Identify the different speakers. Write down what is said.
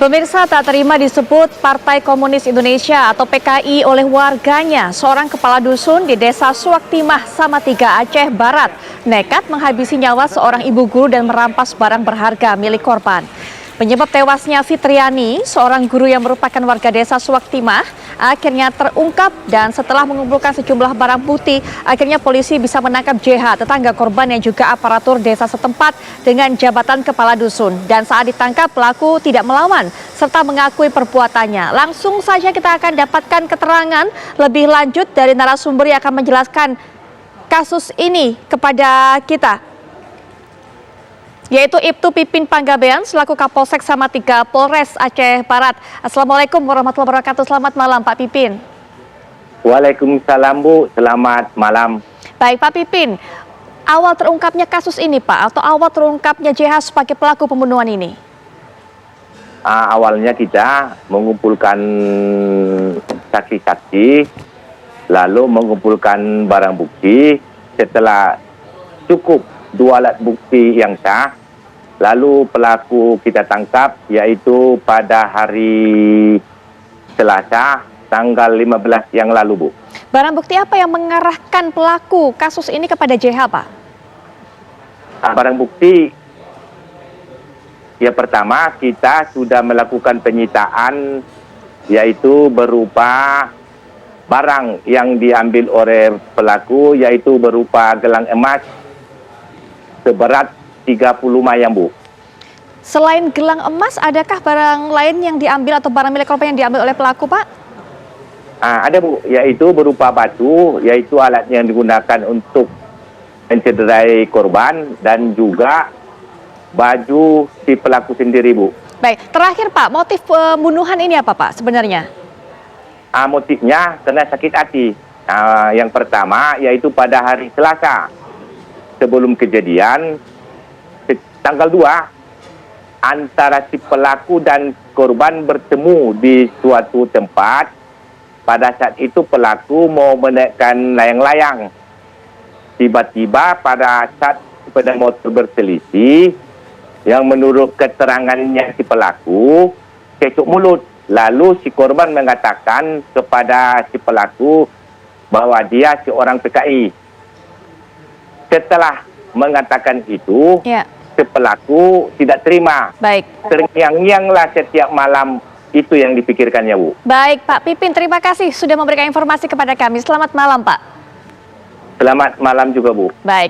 Speaker 1: Pemirsa, tak terima disebut Partai Komunis Indonesia atau PKI oleh warganya. Seorang kepala dusun di Desa Suaktimah, Samatiga, Aceh Barat, nekat menghabisi nyawa seorang ibu guru dan merampas barang berharga milik korban. Penyebab tewasnya Fitriani, seorang guru yang merupakan warga Desa Suaktimah, akhirnya terungkap dan setelah mengumpulkan sejumlah barang bukti, akhirnya polisi bisa menangkap JH, tetangga korban yang juga aparatur desa setempat dengan jabatan kepala dusun. Dan saat ditangkap, pelaku tidak melawan serta mengakui perbuatannya. Langsung saja kita akan dapatkan keterangan lebih lanjut dari narasumber yang akan menjelaskan kasus ini kepada kita, yaitu Ibtu Pipin Panggabean selaku Kapolsek Samatiga Polres Aceh Barat. Assalamualaikum warahmatullahi wabarakatuh. Selamat malam Pak Pipin.
Speaker 2: Waalaikumsalam Bu, selamat malam.
Speaker 1: Baik Pak Pipin, awal terungkapnya kasus ini Pak, atau awal terungkapnya JH sebagai pelaku pembunuhan ini?
Speaker 2: Awalnya kita mengumpulkan saksi-saksi, lalu mengumpulkan barang bukti. Setelah cukup 2 alat bukti yang sah, lalu pelaku kita tangkap, yaitu pada hari Selasa tanggal 15 yang lalu, Bu.
Speaker 1: Barang bukti apa yang mengarahkan pelaku kasus ini kepada JH, Pak?
Speaker 2: Barang bukti, ya pertama kita sudah melakukan penyitaan, yaitu berupa barang yang diambil oleh pelaku, yaitu berupa gelang emas seberat 30 mayang, Bu.
Speaker 1: Selain gelang emas, adakah barang lain yang diambil atau barang milik korban yang diambil oleh pelaku, Pak?
Speaker 2: Ada, Bu, yaitu berupa batu, yaitu alat yang digunakan untuk mencederai korban, dan juga baju si pelaku sendiri, Bu.
Speaker 1: Baik, terakhir Pak, motif pembunuhan ini apa Pak sebenarnya?
Speaker 2: Motifnya karena sakit hati. Yang pertama yaitu pada hari Selasa sebelum kejadian, tanggal 2, antara si pelaku dan korban bertemu di suatu tempat. Pada saat itu pelaku mau menaikkan layang-layang. Tiba-tiba pada saat sepeda motor berselisih, yang menurut keterangannya si pelaku, cekcok mulut. Lalu si korban mengatakan kepada si pelaku bahwa dia seorang PKI. Setelah mengatakan itu, si pelaku tidak terima.
Speaker 1: Baik.
Speaker 2: Terngiang-ngianglah setiap malam, itu yang dipikirkannya, Bu.
Speaker 1: Baik, Pak Pipin, terima kasih sudah memberikan informasi kepada kami. Selamat malam, Pak.
Speaker 2: Selamat malam juga, Bu.
Speaker 1: Baik.